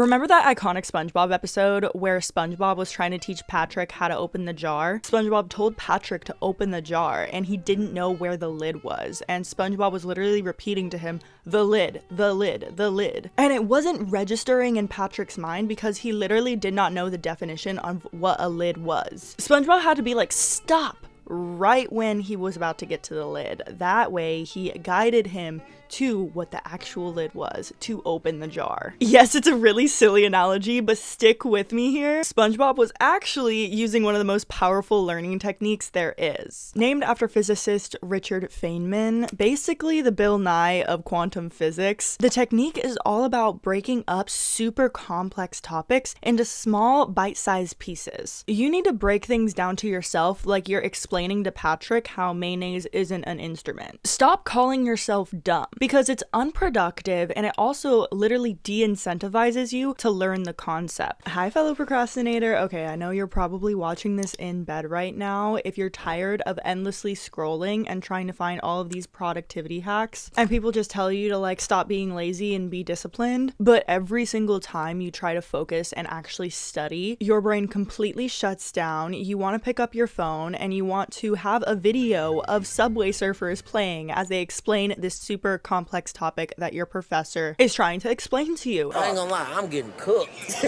Remember that iconic SpongeBob episode where SpongeBob was trying to teach Patrick how to open the jar? SpongeBob told Patrick to open the jar and he didn't know where the lid was, and SpongeBob was literally repeating to him, the lid, the lid, the lid. And it wasn't registering in Patrick's mind because he literally did not know the definition of what a lid was. SpongeBob had to be like, stop, right when he was about to get to the lid. That way he guided him to what the actual lid was, to open the jar. Yes, it's a really silly analogy, but stick with me here. SpongeBob was actually using one of the most powerful learning techniques there is. Named after physicist Richard Feynman, basically the Bill Nye of quantum physics, the technique is all about breaking up super complex topics into small bite-sized pieces. You need to break things down to yourself like you're explaining to Patrick how mayonnaise isn't an instrument. Stop calling yourself dumb, because it's unproductive and it also literally de-incentivizes you to learn the concept. Hi, fellow procrastinator. Okay, I know you're probably watching this in bed right now. If you're tired of endlessly scrolling and trying to find all of these productivity hacks, and people just tell you to like stop being lazy and be disciplined, but every single time you try to focus and actually study, your brain completely shuts down. You want to pick up your phone and you want to have a video of Subway Surfers playing as they explain this super complex topic that your professor is trying to explain to you. I ain't gonna lie, I'm getting cooked.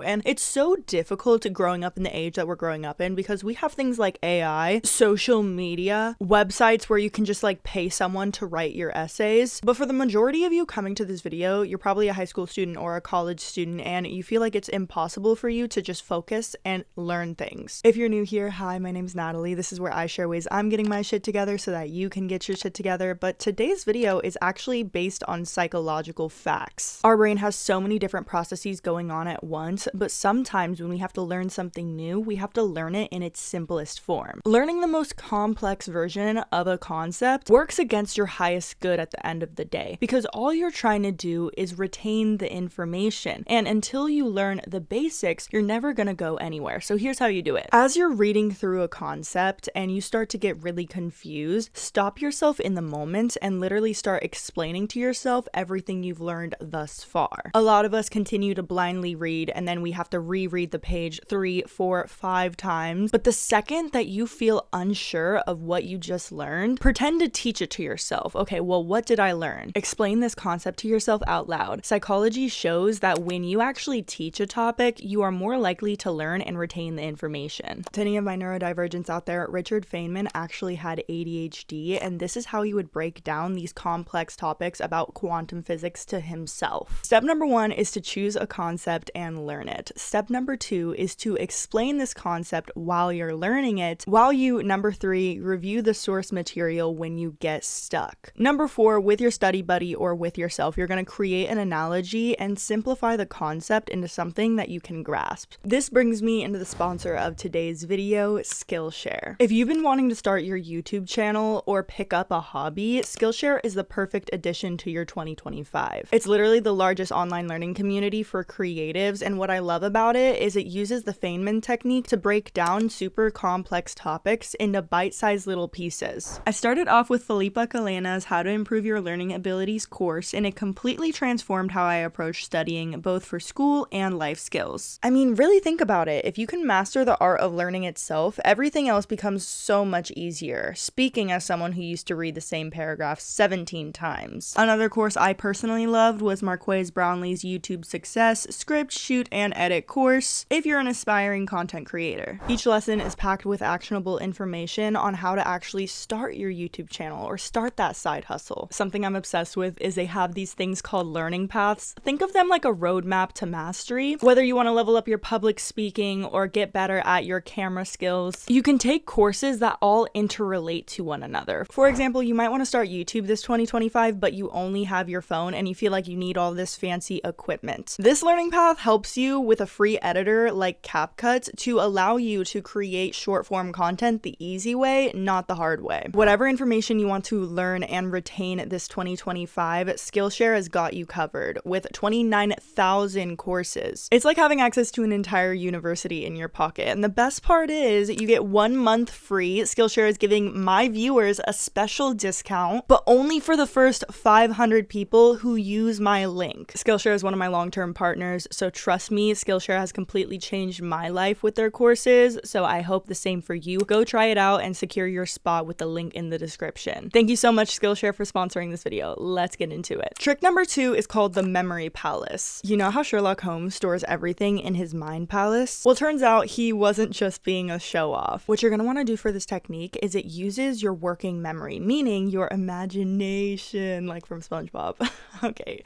And it's so difficult growing up in the age that we're growing up in because we have things like AI, social media, websites where you can just like pay someone to write your essays. But for the majority of you coming to this video, you're probably a high school student or a college student and you feel like it's impossible for you to just focus and learn things. If you're new here, hi, my name's Natalie. This is where I share ways I'm getting my shit together so that you can get your shit together. But today's video is actually based on psychological facts. Our brain has so many different processes going on at once, but sometimes when we have to learn something new, we have to learn it in its simplest form. Learning the most complex version of a concept works against your highest good at the end of the day, because all you're trying to do is retain the information. And until you learn the basics, you're never gonna go anywhere. So here's how you do it. As you're reading through a concept and you start to get really confused, stop yourself in the moment and literally start explaining to yourself everything you've learned thus far. A lot of us continue to blindly read and then we have to reread the page 3, 4, 5 times. But the second that you feel unsure of what you just learned, pretend to teach it to yourself. Okay, well, what did I learn? Explain this concept to yourself out loud. Psychology shows that when you actually teach a topic, you are more likely to learn and retain the information. To any of my neurodivergents out there, Richard Feynman actually had ADHD, and this is how he would break down these complex topics about quantum physics to himself. Step number 1 is to choose a concept and learn it. Step number 2 is to explain this concept while you're learning it, while you, number 3, review the source material when you get stuck. Number 4, with your study buddy or with yourself, you're going to create an analogy and simplify the concept into something that you can grasp. This brings me into the sponsor of today's video, Skillshare. If you've been wanting to start your YouTube channel or pick up a hobby, Skillshare is the perfect addition to your 2025. It's literally the largest online learning community for creatives, and what I love about it is it uses the Feynman technique to break down super complex topics into bite-sized little pieces. I started off with Felipa Calena's How to Improve Your Learning Abilities course, and it completely transformed how I approach studying both for school and life skills. I mean, really think about it. If you can master the art of learning itself, everything else becomes so much easier. Speaking as someone who used to read the same paragraph 17 times. Another course I personally loved was Marquez Brownlee's YouTube Success Script, Shoot, and Edit course if you're an aspiring content creator. Each lesson is packed with actionable information on how to actually start your YouTube channel or start that side hustle. Something I'm obsessed with is they have these things called learning paths. Think of them like a roadmap to mastery. Whether you want to level up your public speaking or get better at your camera skills, you can take courses that all interrelate to one another. For example, you might want to start YouTube this 2025, but you only have your phone and you feel like you need all this fancy equipment. This learning path helps you with a free editor like CapCut to allow you to create short form content the easy way, not the hard way. Whatever information you want to learn and retain this 2025, Skillshare has got you covered with 29,000 courses. It's like having access to an entire university in your pocket. And the best part is you get 1 month free. Skillshare is giving my viewers a special discount account, but only for the first 500 people who use my link. Skillshare is one of my long-term partners, so trust me, Skillshare has completely changed my life with their courses, so I hope the same for you. Go try it out and secure your spot with the link in the description. Thank you so much, Skillshare, for sponsoring this video. Let's get into it. Trick number 2 is called the memory palace. You know how Sherlock Holmes stores everything in his mind palace? Well, it turns out he wasn't just being a show-off. What you're gonna want to do for this technique is it uses your working memory, meaning your imagination, like from SpongeBob. Okay,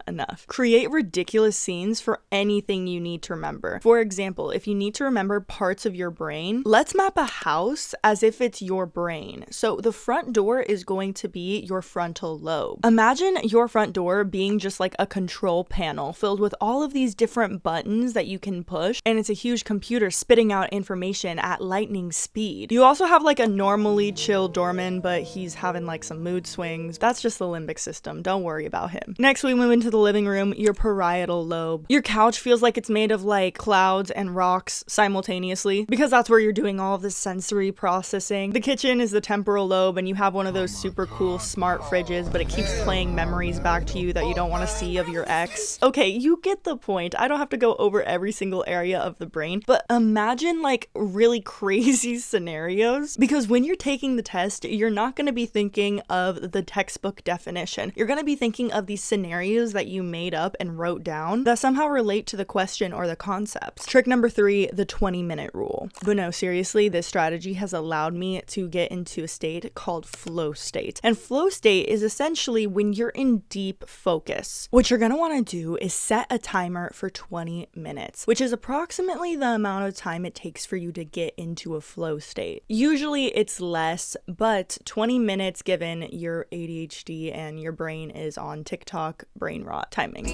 enough. Create ridiculous scenes for anything you need to remember. For example, if you need to remember parts of your brain, let's map a house as if it's your brain. So the front door is going to be your frontal lobe. Imagine your front door being just like a control panel filled with all of these different buttons that you can push, and it's a huge computer spitting out information at lightning speed. You also have like a normally chill doorman, but he's having like some mood swings. That's just the limbic system. Don't worry about him. Next, we move into the living room, your parietal lobe. Your couch feels like it's made of like clouds and rocks simultaneously because that's where you're doing all of this sensory processing. The kitchen is the temporal lobe, and you have one of those super cool smart fridges, but it keeps playing memories back to you that you don't want to see of your ex. Okay, you get the point. I don't have to go over every single area of the brain, but imagine like really crazy scenarios, because when you're taking the test, you're not going to be thinking of the textbook definition. You're going to be thinking of these scenarios that you made up and wrote down that somehow relate to the question or the concepts. Trick number 3, the 20-minute rule. But no, seriously, this strategy has allowed me to get into a state called flow state. And flow state is essentially when you're in deep focus. What you're going to want to do is set a timer for 20 minutes, which is approximately the amount of time it takes for you to get into a flow state. Usually it's less, but 20 minutes given your ADHD and your brain is on TikTok brain rot timing.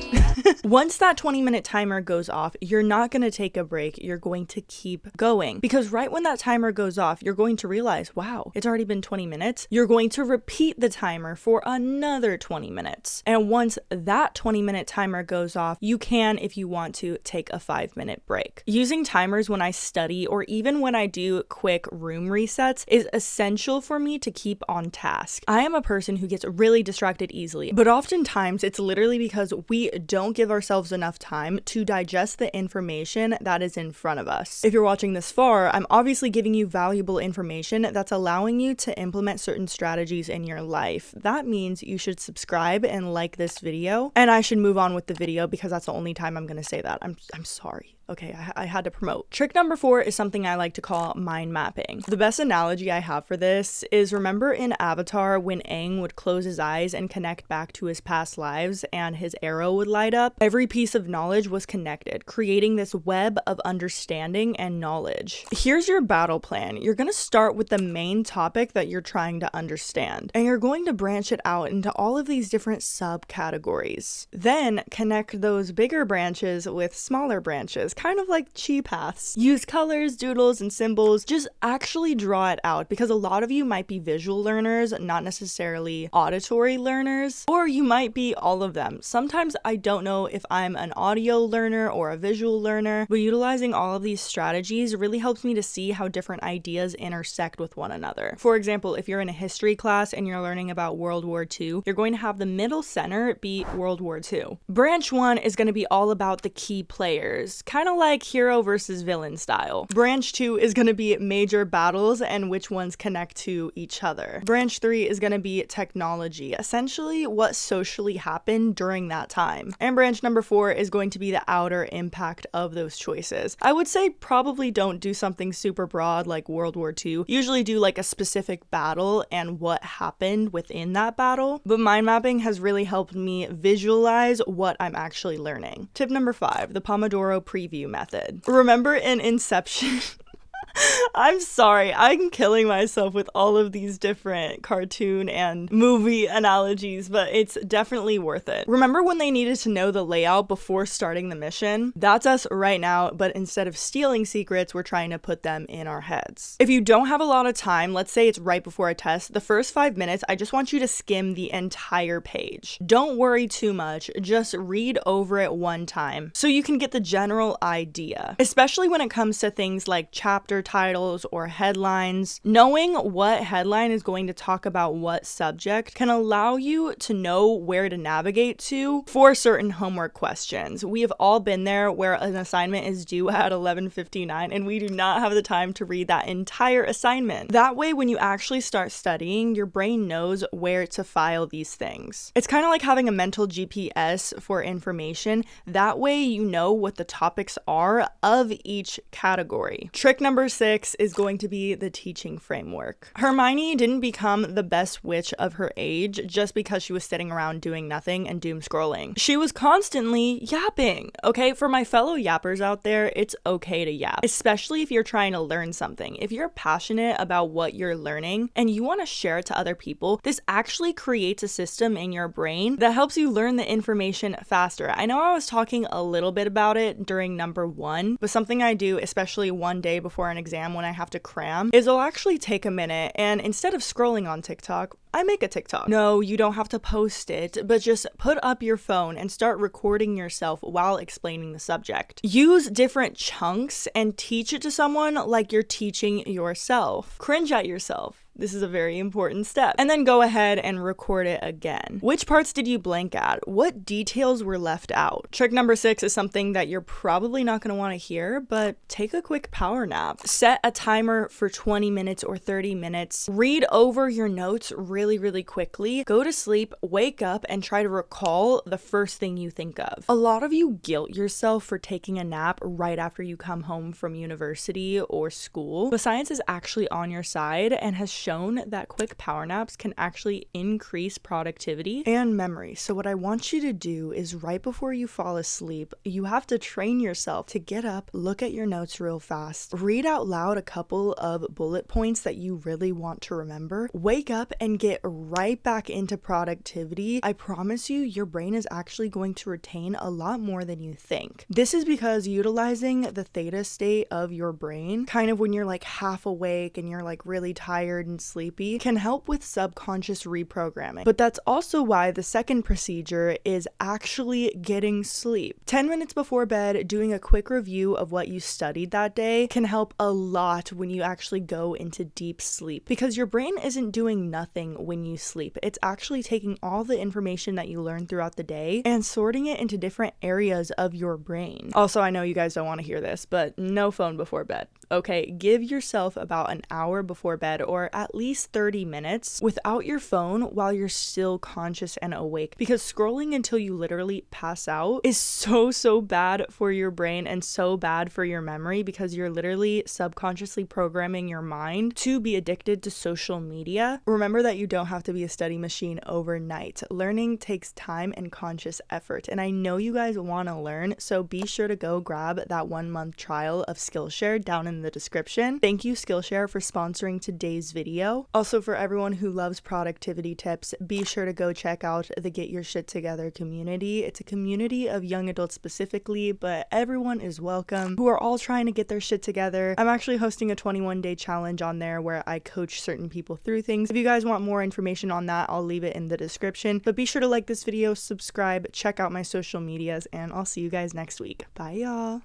Once that 20-minute timer goes off, you're not going to take a break. You're going to keep going, because right when that timer goes off, you're going to realize, wow, it's already been 20 minutes. You're going to repeat the timer for another 20 minutes. And once that 20-minute timer goes off, you can, if you want to, take a 5-minute break. Using timers when I study or even when I do quick room resets is essential for me to keep on task. I am a person who gets really distracted easily, but oftentimes it's literally because we don't give ourselves enough time to digest the information that is in front of us. If you're watching this far, I'm obviously giving you valuable information that's allowing you to implement certain strategies in your life. That means you should subscribe and like this video, and I should move on with the video because that's the only time I'm going to say that. I'm sorry. Okay, I had to promote. Trick number 4 is something I like to call mind mapping. The best analogy I have for this is, remember in Avatar when Aang would close his eyes and connect back to his past lives and his arrow would light up? Every piece of knowledge was connected, creating this web of understanding and knowledge. Here's your battle plan. You're going to start with the main topic that you're trying to understand, and you're going to branch it out into all of these different subcategories. Then connect those bigger branches with smaller branches, kind of like chi paths. Use colors, doodles, and symbols. Just actually draw it out, because a lot of you might be visual learners, not necessarily auditory learners, or you might be all of them. Sometimes I don't know if I'm an audio learner or a visual learner, but utilizing all of these strategies really helps me to see how different ideas intersect with one another. For example, if you're in a history class and you're learning about World War II, you're going to have the middle center be World War II. Branch 1 is going to be all about the key players, kind of like hero versus villain style. Branch 2 is going to be major battles and which ones connect to each other. Branch 3 is going to be technology, essentially what socially happened during that time. And branch number 4 is going to be the outer impact of those choices. I would say probably don't do something super broad like World War II. Usually do like a specific battle and what happened within that battle. But mind mapping has really helped me visualize what I'm actually learning. Tip number 5, the Pomodoro preview method. Remember in Inception? I'm sorry, I'm killing myself with all of these different cartoon and movie analogies, but it's definitely worth it. Remember when they needed to know the layout before starting the mission? That's us right now, but instead of stealing secrets, we're trying to put them in our heads. If you don't have a lot of time, let's say it's right before a test, the first 5 minutes, I just want you to skim the entire page. Don't worry too much, just read over it one time so you can get the general idea, especially when it comes to things like chapter titles or headlines. Knowing what headline is going to talk about what subject can allow you to know where to navigate to for certain homework questions. We have all been there where an assignment is due at 11:59 and we do not have the time to read that entire assignment. That way, when you actually start studying, your brain knows where to file these things. It's kind of like having a mental GPS for information. That way, you know what the topics are of each category. Trick number 6 is going to be the teaching framework. Hermione didn't become the best witch of her age just because she was sitting around doing nothing and doom scrolling. She was constantly yapping. Okay, for my fellow yappers out there, it's okay to yap, especially if you're trying to learn something. If you're passionate about what you're learning and you want to share it to other people, this actually creates a system in your brain that helps you learn the information faster. I know I was talking a little bit about it during number 1, but something I do, especially one day before an exam when I have to cram, is I'll actually take a minute and instead of scrolling on TikTok, I make a TikTok. No, you don't have to post it, but just put up your phone and start recording yourself while explaining the subject. Use different chunks and teach it to someone like you're teaching yourself. Cringe at yourself. This is a very important step. And then go ahead and record it again. Which parts did you blank at? What details were left out? Trick number 6 is something that you're probably not going to want to hear, but take a quick power nap. Set a timer for 20 minutes or 30 minutes. Read over your notes really quickly. Go to sleep, wake up, and try to recall the first thing you think of. A lot of you guilt yourself for taking a nap right after you come home from university or school, but science is actually on your side and has shown that quick power naps can actually increase productivity and memory. So what I want you to do is right before you fall asleep, you have to train yourself to get up, look at your notes real fast, read out loud a couple of bullet points that you really want to remember, wake up and get right back into productivity. I promise you, your brain is actually going to retain a lot more than you think. This is because utilizing the theta state of your brain, kind of when you're like half awake and you're like really tired and sleepy, can help with subconscious reprogramming. But that's also why the second procedure is actually getting sleep. 10 minutes before bed, doing a quick review of what you studied that day can help a lot when you actually go into deep sleep, because your brain isn't doing nothing when you sleep. It's actually taking all the information that you learned throughout the day and sorting it into different areas of your brain. Also, I know you guys don't want to hear this, but no phone before bed. Okay, give yourself about an hour before bed, or at least 30 minutes without your phone while you're still conscious and awake, because scrolling until you literally pass out is so bad for your brain and so bad for your memory, because you're literally subconsciously programming your mind to be addicted to social media. Remember that you don't have to be a study machine overnight. Learning takes time and conscious effort, and I know you guys want to learn, so be sure to go grab that 1-month trial of Skillshare down in the description. Thank you, Skillshare, for sponsoring today's video. Also, for everyone who loves productivity tips, be sure to go check out the Get Your Shit Together community. It's a community of young adults specifically, but everyone is welcome, who are all trying to get their shit together. I'm actually hosting a 21-day challenge on there where I coach certain people through things. If you guys want more information on that, I'll leave it in the description. But be sure to like this video, subscribe, check out my social medias, and I'll see you guys next week. Bye, y'all.